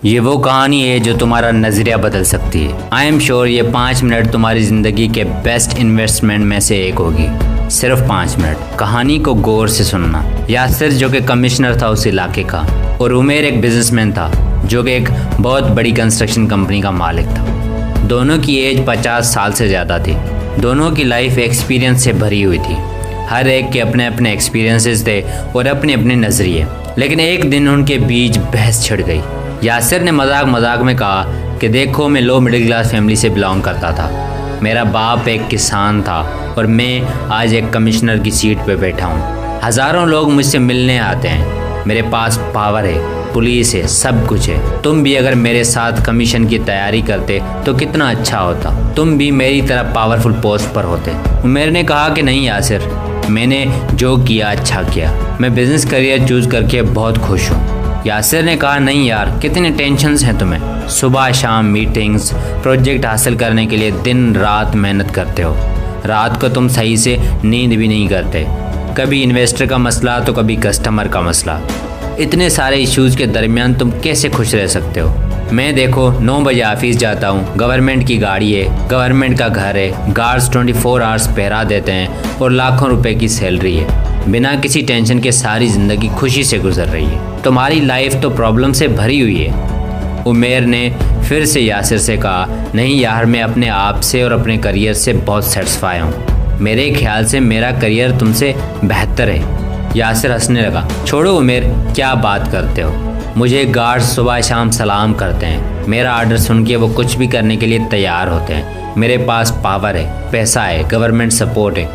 ये वो कहानी है जो तुम्हारा नजरिया बदल सकती है। आई एम श्योर ये 5 मिनट तुम्हारी जिंदगी के बेस्ट इन्वेस्टमेंट में से एक होगी। सिर्फ 5 मिनट कहानी को गौर से सुनना। यासिर जो कि कमिश्नर था उस इलाके का, और उमेर एक बिजनेसमैन था जो कि एक बहुत बड़ी कंस्ट्रक्शन कंपनी का मालिक था। दोनों की एज 50 साल से ज़्यादा थी। दोनों की लाइफ एक्सपीरियंस से भरी हुई थी। हर एक के अपने अपने एक्सपीरियंसेस थे और अपने अपने नज़रिए। लेकिन एक दिन उनके बीच बहस छिड़ गई। यासिर ने मजाक मजाक में कहा कि देखो, मैं लो मिडिल क्लास फैमिली से बिलोंग करता था। मेरा बाप एक किसान था और मैं आज एक कमिश्नर की सीट पे बैठा हूँ। हज़ारों लोग मुझसे मिलने आते हैं। मेरे पास पावर है, पुलिस है, सब कुछ है। तुम भी अगर मेरे साथ कमीशन की तैयारी करते तो कितना अच्छा होता। तुम भी मेरी तरह पावरफुल पोस्ट पर होते। उमेर ने कहा कि नहीं यासिर, मैंने जो किया अच्छा किया। मैं बिजनेस करियर चूज करके बहुत खुश हूँ। यासिर ने कहा नहीं यार, कितने टेंशन्स हैं तुम्हें। सुबह शाम मीटिंग्स, प्रोजेक्ट हासिल करने के लिए दिन रात मेहनत करते हो। रात को तुम सही से नींद भी नहीं करते। कभी इन्वेस्टर का मसला तो कभी कस्टमर का मसला। इतने सारे इश्यूज़ के दरमियान तुम कैसे खुश रह सकते हो। मैं देखो 9 बजे ऑफिस जाता हूँ, गवर्नमेंट की गाड़ी है, गवर्नमेंट का घर है, गार्ड्स 24 आवर्स पहरा देते हैं और लाखों रुपए की सैलरी है। बिना किसी टेंशन के सारी ज़िंदगी खुशी से गुजर रही है। तुम्हारी लाइफ तो प्रॉब्लम से भरी हुई है। उमेर ने फिर से यासिर से कहा नहीं यार, मैं अपने आप से और अपने करियर से बहुत सेटिस्फाई हूँ। मेरे ख्याल से मेरा करियर तुमसे बेहतर है। यासिर हंसने लगा। छोड़ो उमेर, क्या बात करते हो। मुझे गार्ड्स सुबह शाम सलाम करते हैं। मेरा आर्डर सुन के वो कुछ भी करने के लिए तैयार होते हैं। मेरे पास पावर है, पैसा है, गवर्नमेंट सपोर्ट है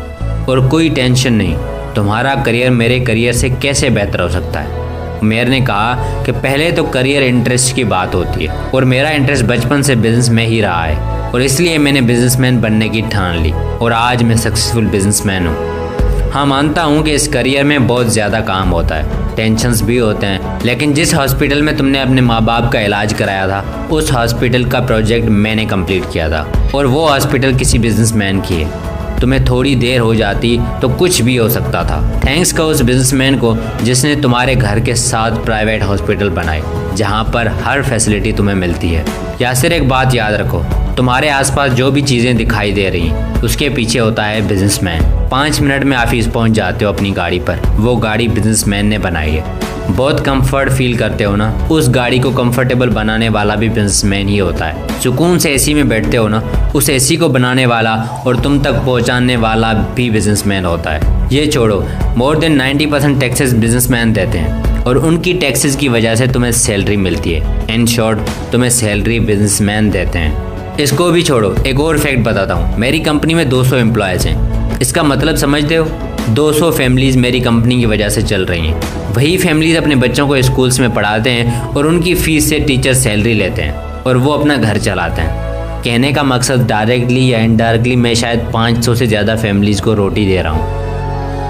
और कोई टेंशन नहीं। तुम्हारा करियर मेरे करियर से कैसे बेहतर हो सकता है। उमेर ने कहा कि पहले तो करियर इंटरेस्ट की बात होती है और मेरा इंटरेस्ट बचपन से बिजनेस में ही रहा है और इसलिए मैंने बिजनेसमैन बनने की ठान ली और आज मैं सक्सेसफुल बिजनेसमैन हूँ। हाँ, मानता हूँ कि इस करियर में बहुत ज़्यादा काम होता है, टेंशन्स भी होते हैं, लेकिन जिस हॉस्पिटल में तुमने अपने माँ बाप का इलाज कराया था उस हॉस्पिटल का प्रोजेक्ट मैंने कंप्लीट किया था और वो हॉस्पिटल किसी बिजनेसमैन की है। तुम्हें थोड़ी देर हो जाती तो कुछ भी हो सकता था। थैंक्स का उस बिजनेसमैन को जिसने तुम्हारे घर के साथ प्राइवेट हॉस्पिटल बनाए जहाँ पर हर फैसिलिटी तुम्हें मिलती है। यासिर, एक बात याद रखो, तुम्हारे आसपास जो भी चीज़ें दिखाई दे रही उसके पीछे होता है बिजनेसमैन। 5 मिनट में ऑफिस पहुँच जाते हो अपनी गाड़ी पर, वो गाड़ी बिजनेसमैन ने बनाई है। बहुत कंफर्ट फील करते हो ना, उस गाड़ी को कंफर्टेबल बनाने वाला भी बिजनेसमैन ही होता है। सुकून से एसी में बैठते हो ना, उस एसी को बनाने वाला और तुम तक पहुंचाने वाला भी बिजनेसमैन होता है। ये छोड़ो, मोर देन 90% टैक्सेस बिजनेसमैन देते हैं और उनकी टैक्सेस की वजह से तुम्हें सैलरी मिलती है। इन शॉर्ट, तुम्हें सैलरी बिजनेसमैन देते हैं। इसको भी छोड़ो, एक और फैक्ट बताता हूँ। मेरी कंपनी में 200 एम्प्लॉयज़ हैं। इसका मतलब समझते हो, 200 फैमिलीज़ मेरी कंपनी की वजह से चल रही हैं। वही फैमिलीज़ अपने बच्चों को स्कूल्स में पढ़ाते हैं और उनकी फ़ीस से टीचर सैलरी लेते हैं और वो अपना घर चलाते हैं। कहने का मकसद डायरेक्टली या इनडायरेक्टली मैं शायद 500 से ज़्यादा फैमिलीज़ को रोटी दे रहा हूँ।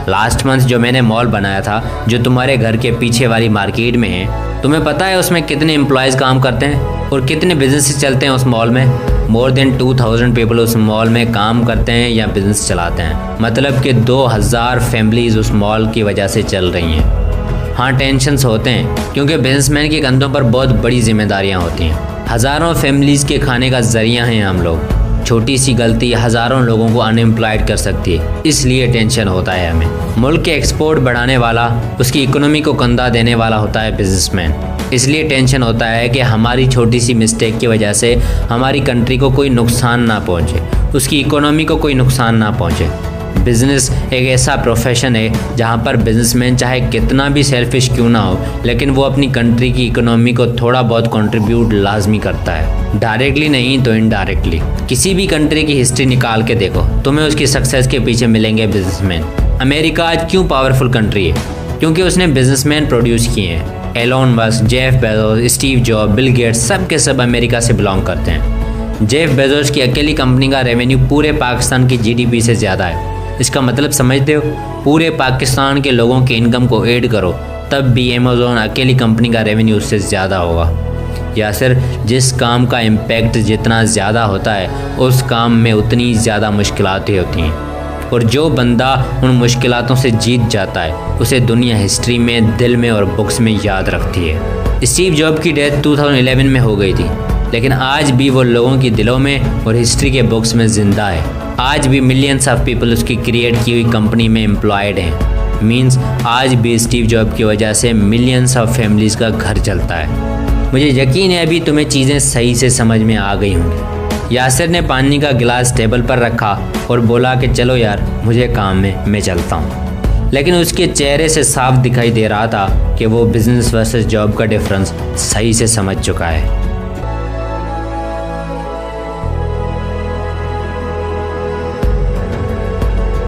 लास्ट मंथ जो मैंने मॉल बनाया था, जो तुम्हारे घर के पीछे वाली मार्केट में है, तुम्हें पता है उसमें कितने एम्प्लॉयज़ काम करते हैं और कितने बिजनेस चलते हैं उस मॉल में। मोर देन 2000 पीपल उस मॉल में काम करते हैं या बिजनेस चलाते हैं। मतलब कि 2000 फैमिलीज़ उस मॉल की वजह से चल रही हैं। हाँ, टेंशन्स होते हैं क्योंकि बिजनेसमैन के कंधों पर बहुत बड़ी जिम्मेदारियाँ होती हैं। हज़ारों फैमिलीज़ के खाने का ज़रिया हैं हम लोग। छोटी सी गलती हज़ारों लोगों को अनएम्प्लॉयड कर सकती है, इसलिए टेंशन होता है हमें। मुल्क के एक्सपोर्ट बढ़ाने वाला, उसकी इकोनॉमी को कंधा देने वाला होता है बिजनेसमैन। इसलिए टेंशन होता है कि हमारी छोटी सी मिस्टेक की वजह से हमारी कंट्री को कोई नुकसान ना पहुंचे, उसकी इकोनॉमी को कोई नुकसान ना पहुंचे। बिज़नेस एक ऐसा प्रोफेशन है जहां पर बिजनेसमैन चाहे कितना भी सेल्फिश क्यों ना हो, लेकिन वो अपनी कंट्री की इकोनॉमी को थोड़ा बहुत कंट्रीब्यूट लाजमी करता है। डायरेक्टली नहीं तो इनडायरेक्टली। किसी भी कंट्री की हिस्ट्री निकाल के देखो, तुम्हें उसकी सक्सेस के पीछे मिलेंगे बिजनेसमैन। अमेरिका आज क्यों पावरफुल कंट्री है? क्योंकि उसने बिजनेसमैन प्रोड्यूस किए हैं। Elon Musk, Jeff Bezos, Steve Job, Bill Gates, सब के सब अमेरिका से बिलोंग करते हैं। जेफ बेजोस की अकेली कंपनी का रेवेन्यू पूरे पाकिस्तान की जीडीपी से ज़्यादा है। इसका मतलब समझते हो? पूरे पाकिस्तान के लोगों के इनकम को ऐड करो तब भी अमेज़न अकेली कंपनी का रेवेन्यू उससे ज़्यादा होगा। यासिर, जिस काम का इम्पैक्ट जितना ज़्यादा होता है उस काम में उतनी ज़्यादा मुश्किलातें होती हैं और जो बंदा उन मुश्किलातों से जीत जाता है उसे दुनिया हिस्ट्री में, दिल में और बुक्स में याद रखती है। स्टीव जॉब की डेथ 2011 में हो गई थी, लेकिन आज भी वो लोगों के दिलों में और हिस्ट्री के बुक्स में जिंदा है। आज भी मिलियंस ऑफ पीपल उसकी क्रिएट की हुई कंपनी में एम्प्लॉयड हैं। मींस आज भी स्टीव जॉब की वजह से मिलियंस ऑफ फैमिलीज़ का घर चलता है। मुझे यकीन है अभी तुम्हें चीज़ें सही से समझ में आ गई होंगी। यासिर ने पानी का गिलास टेबल पर रखा और बोला कि चलो यार, मुझे काम है, मैं चलता हूँ। लेकिन उसके चेहरे से साफ दिखाई दे रहा था कि वो बिजनेस वर्सेस जॉब का डिफरेंस सही से समझ चुका है।